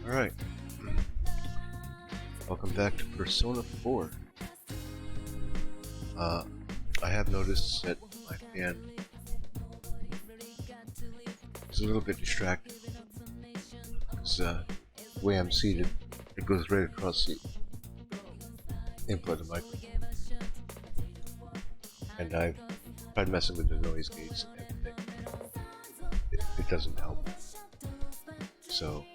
Alright. Welcome back to Persona 4. I have noticed that my fan is a little bit distracted. Because the way I'm seated, it goes right across the input of the microphone. And I've tried messing with the noise gates and everything. It doesn't help. So,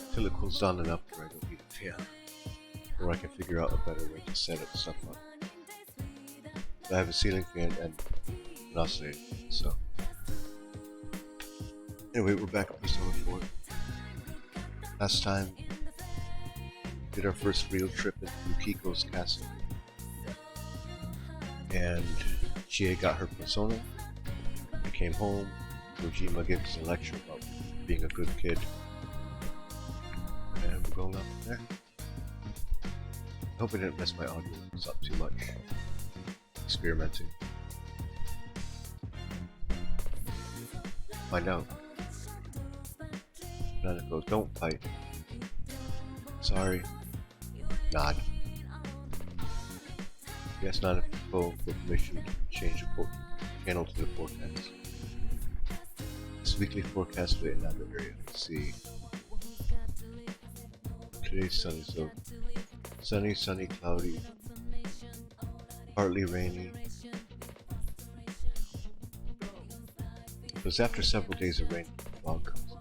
until it cools down enough where I don't need a fan, or I can figure out a better way to set up stuff up. So I have a ceiling fan and an oscillator fan, so. Anyway, we're back at Persona 4. Last time, we did our first real trip into Yukiko's castle. And Chie got her persona. I came home. Kojima gives a lecture about being a good kid. And we're going up there. I hope I didn't mess my audio up too much. Experimenting. Find out. Nana goes, don't fight. Sorry. Nod. Yes, Nana for permission to change the channel to the forecast. This weekly forecast for the Nana area. Let's see. Today's sunny, so sunny, cloudy, partly rainy. It was after several days of rain, the fog comes.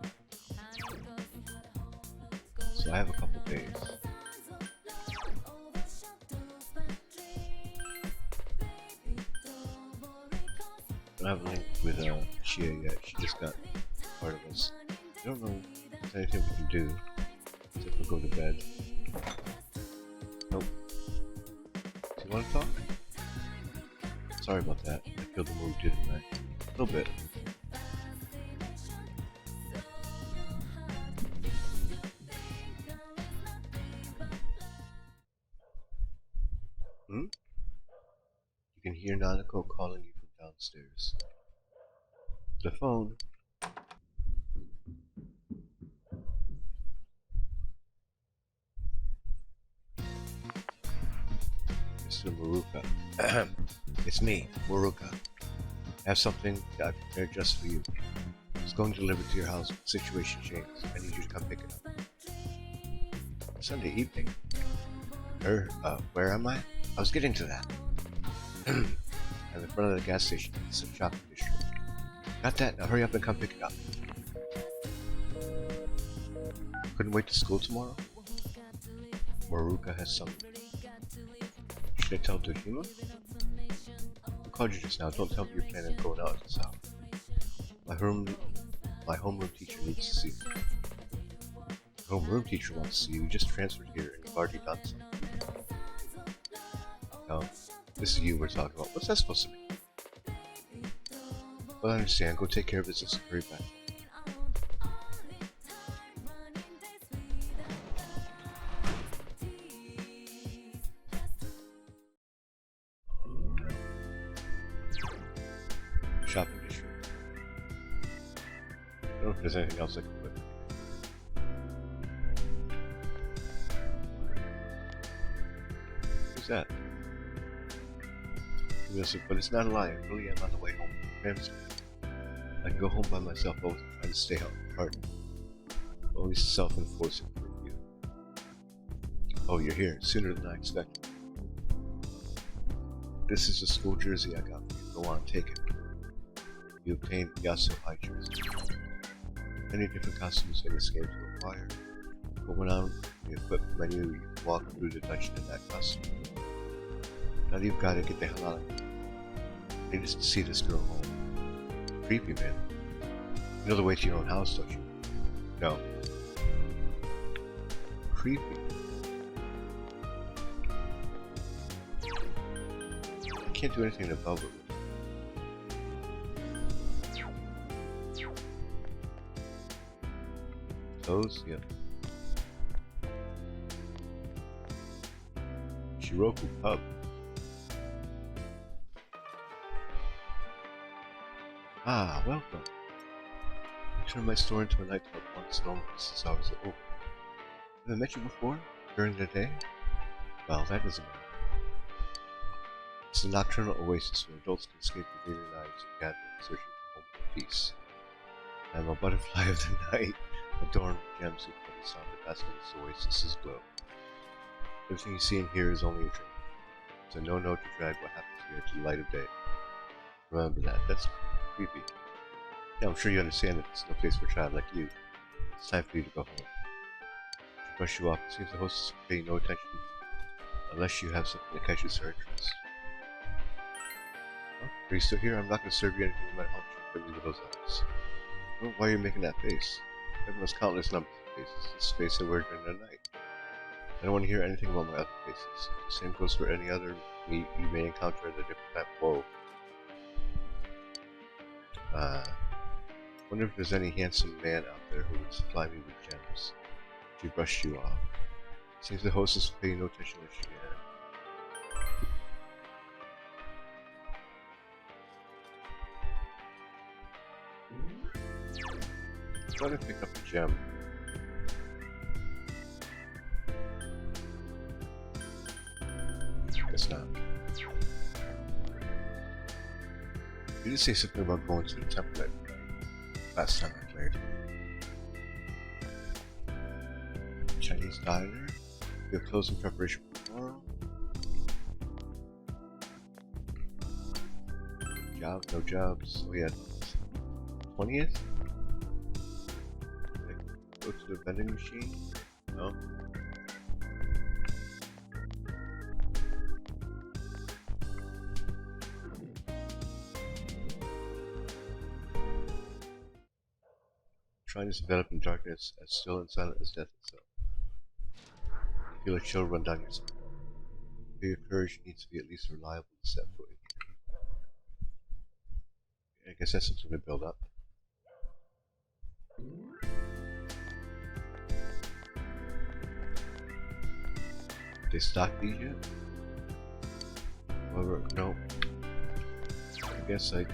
So I have a couple days. I don't have a link with Shia yet. She just got part of us. I don't know if there's anything we can do except for go to bed. Nope. Do you want to talk? Sorry about that. I killed the mood, didn't I? A little bit. Hmm? You can hear Nanako calling you from downstairs. The phone. Mr. Morooka. It's me, Morooka. I have something that I prepared just for you. It's going delivered to your house. Situation changed. I need you to come pick it up. Sunday evening. Where am I? I was getting to that. I'm in front of the gas station. It's a shopping district. Got that? Now hurry up and come pick it up. Couldn't wait to school tomorrow? Morooka has some. Should I tell Dojima? Who called you just now? Don't tell me you're planning on going out this hour. My homeroom teacher needs to see me. The homeroom teacher wants to see you. You just transferred here and you've already done something. No, this is you we're talking about. What's that supposed to mean? Well, I understand. Go take care of business and hurry back. Shopping district. I don't know if there's anything else I can put. Who's that? But it's not a lie. I really am on the way home. I can go home by myself. I wasn't trying to stay out in the party. Only self-enforcing curfew. Oh, you're here. Sooner than I expected. This is a school jersey I got for you. Go on, take it. You obtained Yasuo high jersey. Many different costumes in this game to acquire. Going on the equip menu, you can walk through the dungeon in that costume. Now that you've got to get the hell out of here. I need to see this girl home. Creepy, man. You know the way to your own house, don't you? No. Creepy. I can't do anything above it. Those? Yep. Shiroku pub. Ah, welcome. turned my store into a nightclub once and almost since I was open. Have I met you before? During the day? Well, that doesn't matter. It's a nocturnal oasis where adults can escape their daily lives and gather in search of home and peace. I am a butterfly of the night, adorned with gems who put us on the best of this oasis's glow. Everything you see and hear is only a dream. It's a no-no to drag what happens here to the light of day. Remember that. That's creepy. Yeah, I'm sure you understand that it's no place for a child like you. It's time for you to go home. To brush you off, it seems the hostess will pay no attention unless you have something that catches her interest. Oh, are you still here? I'm not going to serve you anything no matter how much you put me with those eyes. Well, why are you making that face? Heaven has countless numbers of faces. This face I wear during the night. I don't want to hear anything about my other faces. The same goes for any other me you may encounter at a different time. Whoa. Wonder if there's any handsome man out there who would supply me with gems. She brushed you off. Seems the hostess will pay no attention to she had. Try to pick up a gem. Guess not. You did say something about going to the temple last time I played. Chinese diner. We have closing preparation for tomorrow. Job, no jobs. Oh yeah, 20th? Go to the vending machine? No. Shrine is enveloped in darkness, as still and silent as death itself. You feel a chill run down your spine. Your courage needs to be at least reliable to set foot in here. I guess that's something to build up. Did they stock these yet? However, no. I guess I...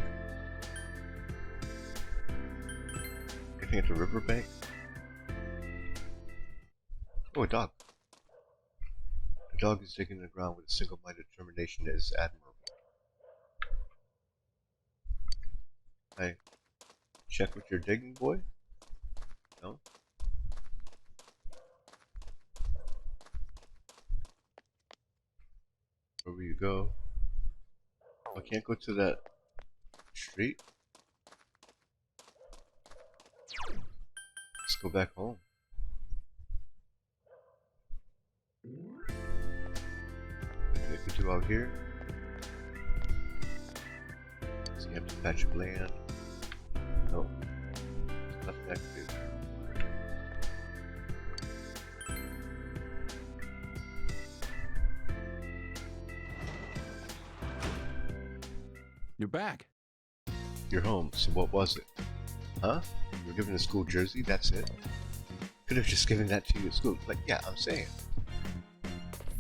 Anything at the riverbank? Oh, a dog. The dog is digging the ground with a single-minded determination that is admirable. Hey, check what you're digging, boy? No? Where will you go? I can't go to that street? Let's go back home. What I could do out here? It's an empty patch of land. No. There's nothing I can do. You're back. You're home, so what was it? Huh? You were given a school jersey? That's it? Could have just given that to you at school. Like, yeah, I'm saying.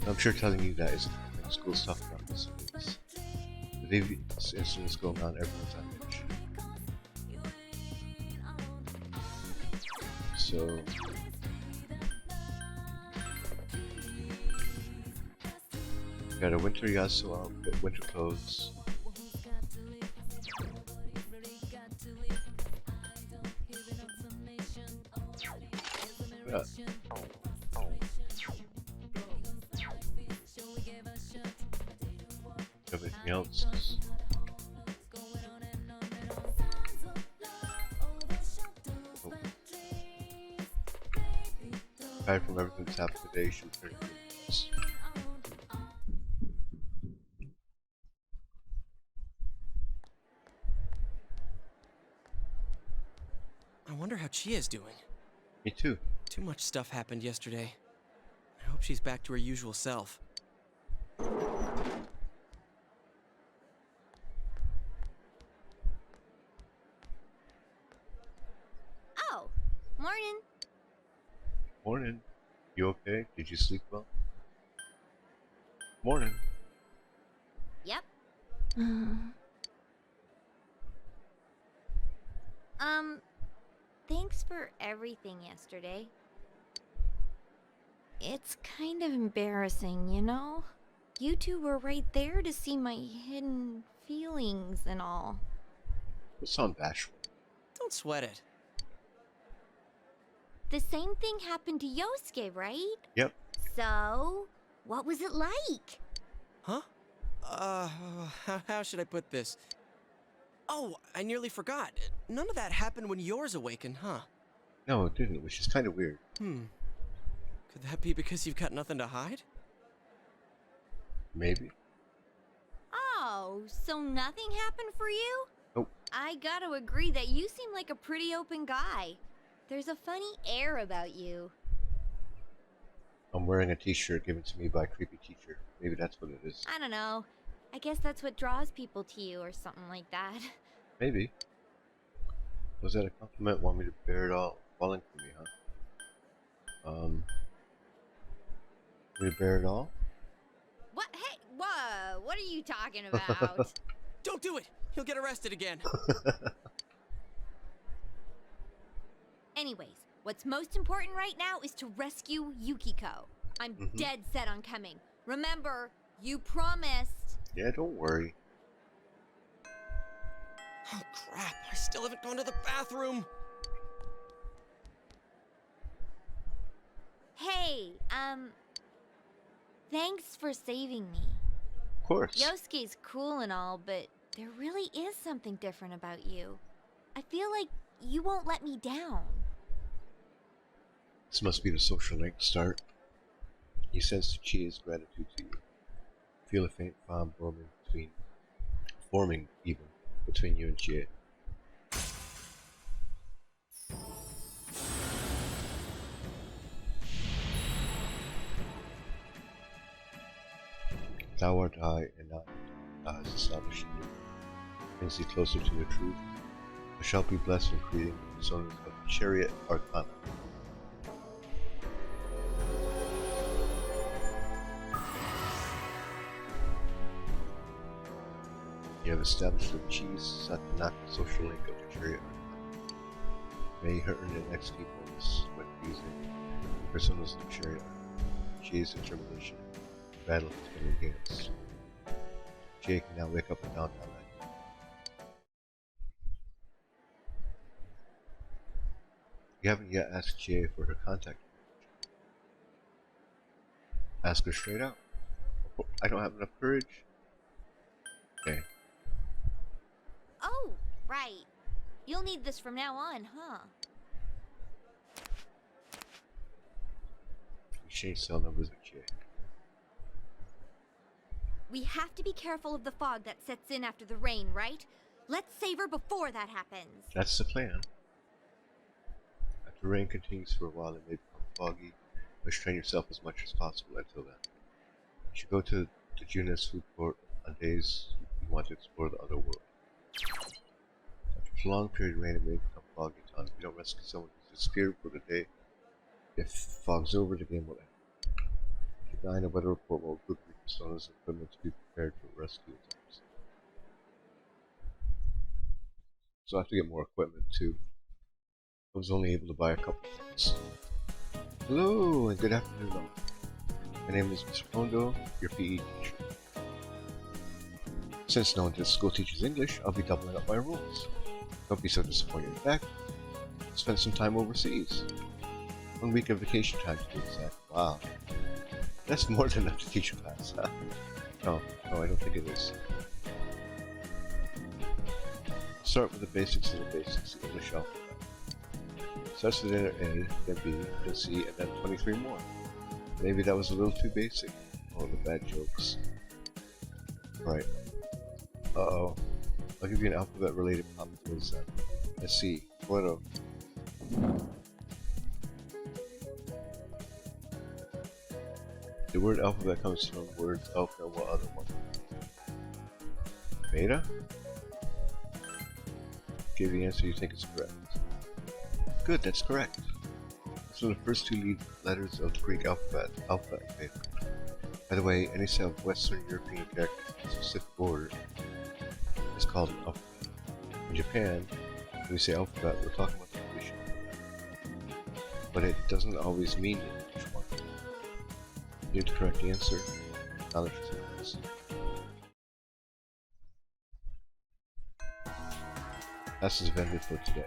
I'm sure telling you that isn't making school stuff around this place. The devious incidents going on, everyone's on edge. So... got a winter Yasuo outfit, winter clothes. Everything else. Oh. Aside from everything that's happened today, she was pretty good. I wonder how Chia's doing. Me too. Too much stuff happened yesterday. I hope she's back to her usual self. Oh, morning. Morning. You okay? Did you sleep well? Morning. Yep. for everything yesterday. It's kind of embarrassing, you know? You two were right there to see my hidden feelings and all. You sound bashful. Don't sweat it. The same thing happened to Yosuke, right? Yep. So, what was it like? Huh? How should I put this? Oh, I nearly forgot. None of that happened when yours awakened, huh? No, it didn't, which is kind of weird. Could that be because you've got nothing to hide? Maybe. Oh, so nothing happened for you? Nope. I gotta agree that you seem like a pretty open guy. There's a funny air about you. I'm wearing a t-shirt given to me by a creepy teacher. Maybe that's what it is. I don't know. I guess that's what draws people to you or something like that. Maybe. Was that a compliment? Want me to bear it all falling for me, huh? Want me to bear it all? What? Hey, whoa, what are you talking about? Don't do it! He'll get arrested again. Anyways, what's most important right now is to rescue Yukiko. I'm dead set on coming. Remember, you promised. Yeah, don't worry. Oh crap, I still haven't gone to the bathroom. Hey, thanks for saving me. Of course. Yosuke's cool and all, but there really is something different about you. I feel like you won't let me down. This must be the social link start. You sense Chia's gratitude to you. Feel a faint bond forming between you and Chia. Thou art I, and I has established you. Brings thee closer to the truth. I shall be blessed in creating the personas of the Chariot Arcana. You have established the Chi's Satanaka social link of the Chariot Arcana. May her earn an XP bonus when using the personas of the Chariot Arcana. Chi's determination to battle has been enhanced. Chia can now wake up in downtown night. You haven't yet asked Chia for her contact information. Ask her straight out. I don't have enough courage. Okay. Oh, right. You'll need this from now on, huh? Exchange cell numbers with Chia. We have to be careful of the fog that sets in after the rain, right? Let's save her before that happens. That's the plan. After rain continues for a while, it may become foggy. Restrain yourself as much as possible until then. You should go to the Junes food court on days you want to explore the other world. After a prolonged period of rain, it may become foggy time. If you don't rescue someone who's scared for the day, if fog's over, the game will end. If you die in a weather report, will equip your personas and equipment to be prepared for rescue attempts. So I have to get more equipment too. I was only able to buy a couple things. Hello and good afternoon all. My name is Mr. Kondo, your PE teacher. Since no one at this school teaches English, I'll be doubling up my rules. Don't be so disappointed. In fact, spend some time overseas. 1 week of vacation time to be exact. Wow. That's more than enough to teach a class. No, I don't think it is. Start with the basics of the basics, the English alphabet. Starts with letter A, then B, then C, and then 23 more. Maybe that was a little too basic. All the bad jokes. Right. Uh-oh. I'll give you an alphabet-related pop quiz then. Let's see. What The word alphabet comes from the word alpha and what other one? Beta? Give the answer you think is correct. Good, that's correct. So the first two lead letters of the Greek alphabet, alpha and beta. By the way, any set of Western European characters in a specific order is called an alphabet. In Japan, when we say alphabet, we're talking about the English alphabet. but it doesn't always mean it each one. Need the correct answer. Knowledge is. That's is vended for today.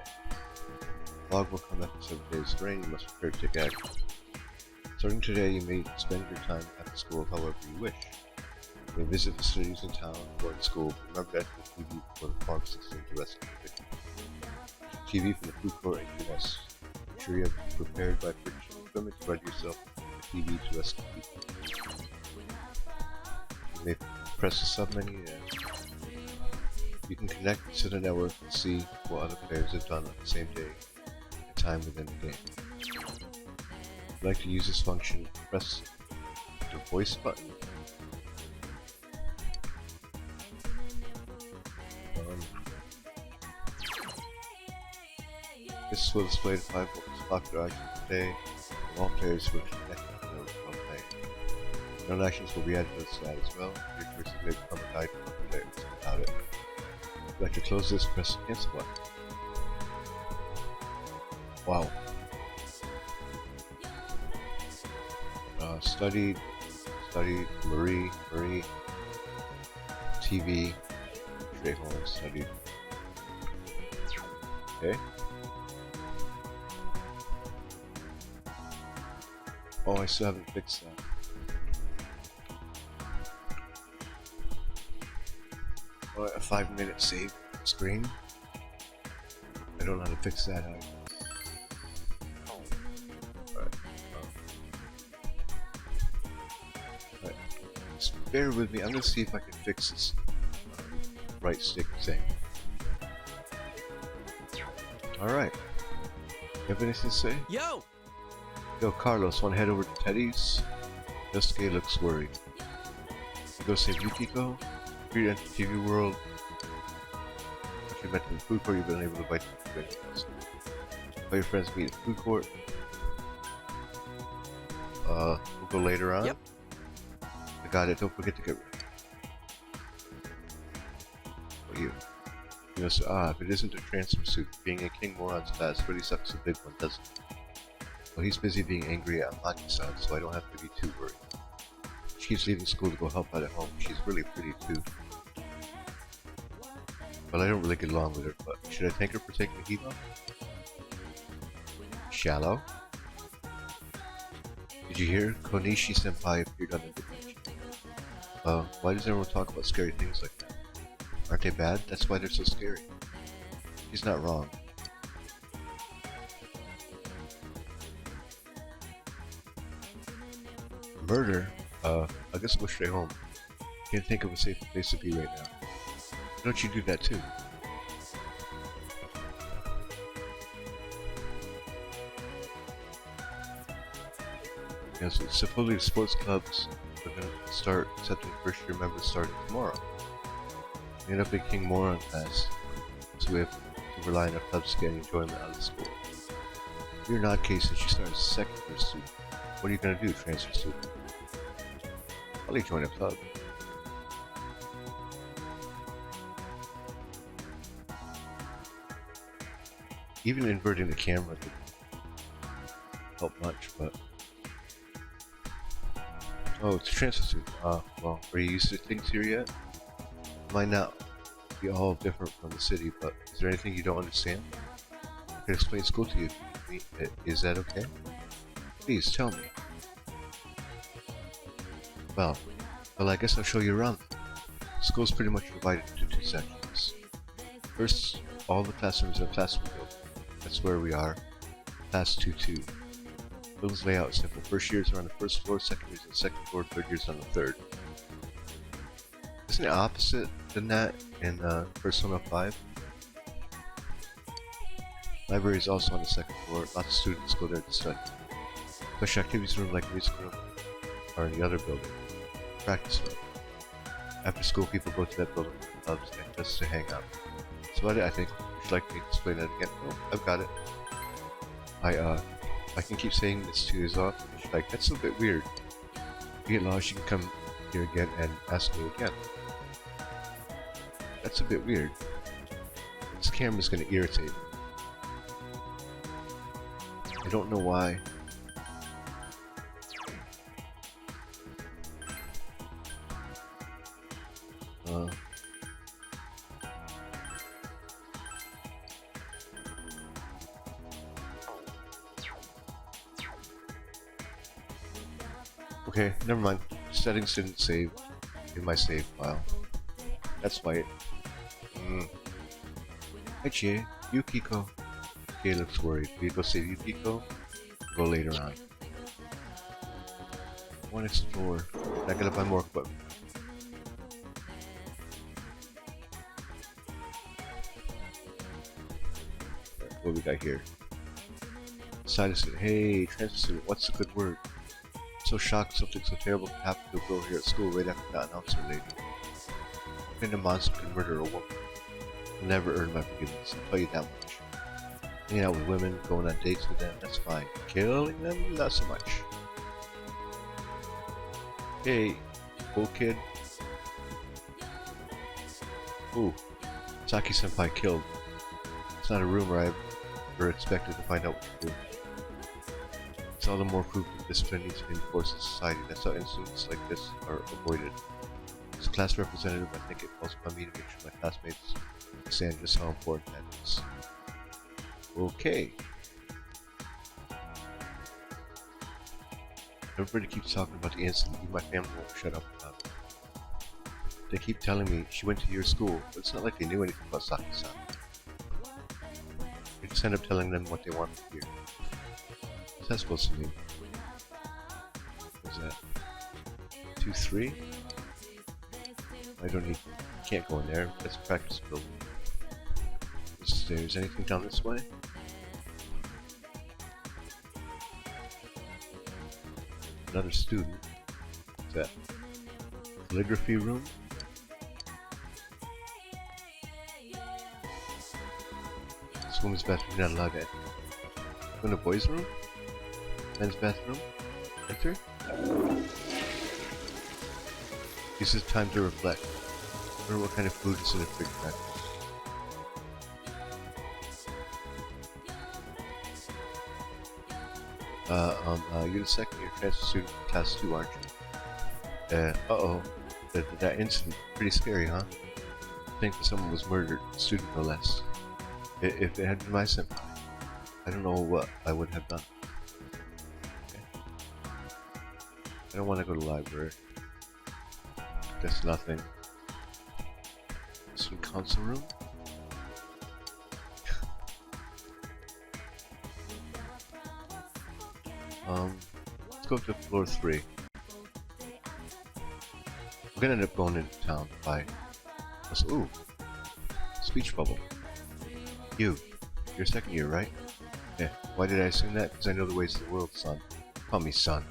Log will come after 7 days of rain. You must prepare to take action. Starting today, you may spend your time at the school however you wish. You may visit facilities in town or in school. Remember that the TV before the Farm 16 to rescue the victim. TV from the food court and U.S. Make sure you have prepared by purchasing equipment to ready yourself with the TV to rescue people. You may press the sub menu. You can connect to the network and see what other players have done on the same day and time within the game. If you'd like to use this function, press the voice button. This will display the 5 most popular items today from all players who are connected to those while playing. Known actions will be added to the side as well. Your choice may become a guide for other players without it. If you'd like to close this, press the cancel button. Wow. Studied, Marie, TV, straight home, studied. Okay. Oh, I still haven't fixed that. Oh, a 5-minute save screen. I don't know how to fix that either. Just bear with me. I'm gonna see if I can fix this right stick thing. Alright. You have anything to say? Yo! Yo, Carlos, wanna head over to Teddy's? Yosuke looks worried. You go save Yukiko? Free enter TV world. If you met in the food court, you've been able to invite them to breakfast. All your friends meet at the food court. We'll go later on. Yep. I got it, don't forget to get ready. What you? You know, if it isn't a transfer suit, being a King Moron's class really sucks a big one, doesn't it? Well, he's busy being angry at Maki-san, so I don't have to be too worried. She's leaving school to go help out at home. She's really pretty too. Well, I don't really get along with her, but should I thank her for taking the heat off? Shallow? Did you hear? Konishi-senpai appeared on the dimension. Why does everyone talk about scary things like that? Aren't they bad? That's why they're so scary. He's not wrong. Murder? I guess I'll go straight home. Can't think of a safer place to be right now. Why don't you do that too? Yeah, so supposedly the sports clubs are going to start accepting first year members starting tomorrow. We end up in King Moron class, so we have to rely on our clubs to get enjoyment out of the school. If you're an odd case and she starts a second year student, what are you going to do, transfer student? Probably join a club. Even inverting the camera didn't help much, but... Oh, it's a transfer student. Well, are you used to things here yet? Might not be all different from the city, but is there anything you don't understand? I can explain school to you if you need it. Is that okay? Please, tell me. Well, I guess I'll show you around. School's pretty much divided into 2 sections. First, all the classrooms in the classroom building. That's where we are. Class 2-2. Building's layout is simple. First years are on the first floor, second years on the second floor, third years on the third. Isn't it opposite than that in Persona 5? Library is also on the second floor. Lots of students go there to study. Special activities room like music room are in the other building. Practice room. After school, people go to that building for clubs and just to hang out. That's about it, I think. Would you like me to explain that again? Oh, I've got it. I can keep saying this 2 years off. She's like, that's a bit weird. If you get lost, you can come here again and ask me again. That's a bit weird. This camera's gonna irritate me. I don't know why. Okay, never mind. Settings didn't save in my save file. That's why it... Hi, Chie. Yukiko. Chie looks worried. Will you go save Yukiko? Go later on. I want to explore. I gotta buy more equipment. What we got here? Decided to say, hey, transfer student, what's the good word? So shocked something so terrible could happen to a girl here at school right after that announcer lady. What kind of monster can murder a woman? I'll never earn my forgiveness, I'll tell you that much. Hanging out with women, going on dates with them, that's fine. Killing them, not so much. Hey, cool kid. Ooh, Saki-senpai killed. It's not a rumor I ever expected to find out what to do. It's all the more proof that discipline needs to be enforced in society. That's how incidents like this are avoided. As a class representative, I think it falls upon me to make sure my classmates understand just how important that is. Okay. Everybody keeps talking about the incident, even my family won't shut up about it. They keep telling me she went to your school, but it's not like they knew anything about Saki-san. I just end up telling them what they want to hear. What's that supposed to mean? What is that? 2-3? I don't need... can't go in there. That's a practice building. The stairs. Anything down this way? Another student. What's that? Calligraphy room? This woman's bathroom, you're not allowed to enter. Go in the boys' room? Men's bathroom? Enter? This is time to reflect. I wonder what kind of food is in the fridge back there. You're the second year transfer student in class 2, aren't you? Uh-oh. That incident, pretty scary, huh? I think someone was murdered, a student no less. If it had been my senpai, I don't know what I would have done. Okay. I don't want to go to the library. There's nothing. Student council room? Let's go to floor 3. We're gonna end up going into town by... Ooh! Speech bubble. You're second year, right? Yeah. Why did I assume that? Because I know the ways of the world, son. Call me son.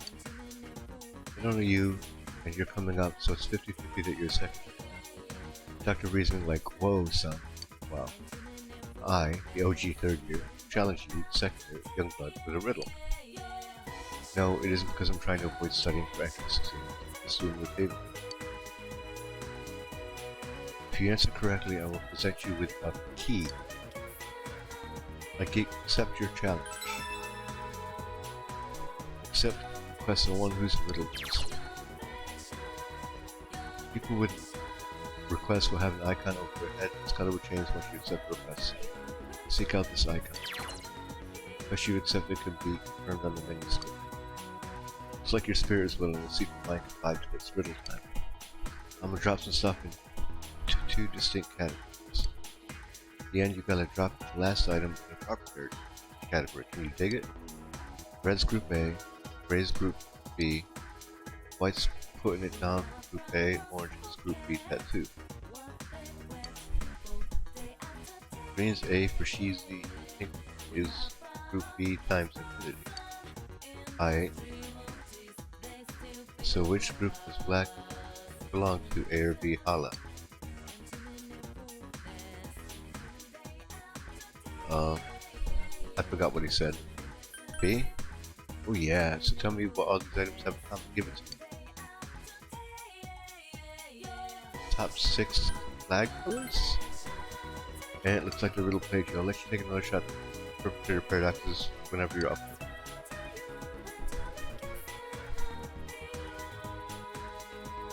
I don't know you, and you're coming up, so it's 50-50 that you're second year. Dr. Reasoning like, whoa, son. Wow. I, the OG third year, challenge you, second year, young blood, with a riddle. No, it isn't because I'm trying to avoid studying for entrance exams. I'm just doing what they do. If you answer correctly, I will present you with a key. Accept your challenge. Accept request of one who's riddled this. People with requests will have an icon over their head. Its color will change once you accept the request. Seek out this icon. Once you accept it, could be confirmed on the menu screen. It's like your spirit is willing to seek the blank and five to its riddle time. I'm gonna drop some stuff in two distinct categories. At the end, you gotta drop the last item in a proper category. Can you dig it? Red's group A, gray's group B, white's putting it down for group A, and orange is group B tattoo. Green's A for Sheezy, pink is group B times infinity. Alright. So which group does black belong to, A or B? Holla. I forgot what he said. B? Oh yeah, so tell me what all these items have in common. Give it to me. Top 6 flag colors? And it looks like the riddle page. I'll let you take another shot at perpetrator paradoxes whenever you're up.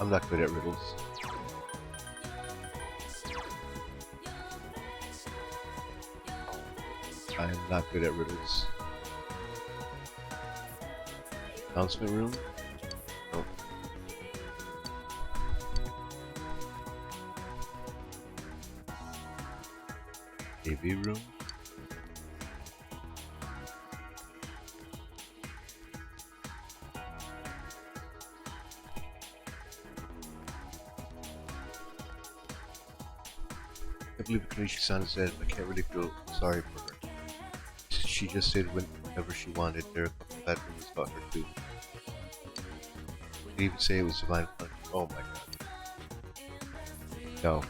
I'm not good at riddles. I am not good at riddles. Announcement room? Nope. AV room? I believe Kanishi-san said I can't really feel sorry for her. She just said whenever she wanted. There are a couple bad rumors about her too. They even say it was divine punishment. Oh my god. No.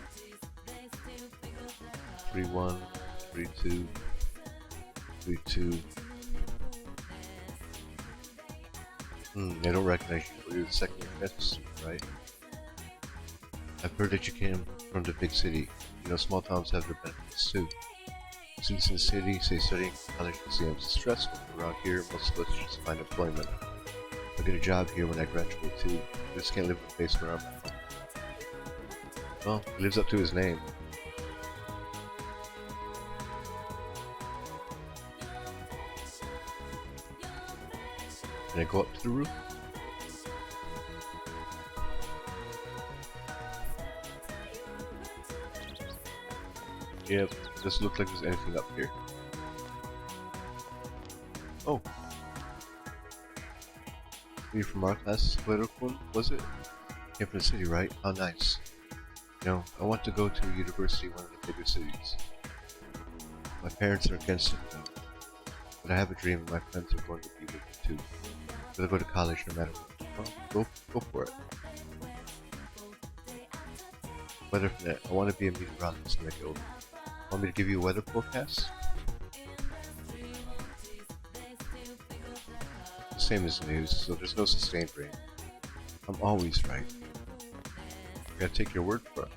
3-1, 3-2, 3-2. They don't recognize you. You're the second year right? I've heard that you came from the big city. You know, small towns have their benefits too. Students in the city say studying college exams is stressful. Around here, most of us just find employment. I'll get a job here when I graduate too. I just can't live in a place where I'm at home. Well, he lives up to his name. Can I go up to the roof? Yep, doesn't look like there's anything up here. Oh. You're from our class, political, was it? Came from the city, right? How nice. You know, I want to go to a university in one of the bigger cities. My parents are against it though. But I have a dream and my friends are going to be with me too. I'll go to college no matter what. Well, go for it. Weather for that. I want to be a meteorologist when I get older. Want me to give you a weather forecast? The same as the news, so there's no sustained rain. I'm always right. I gotta take your word for it.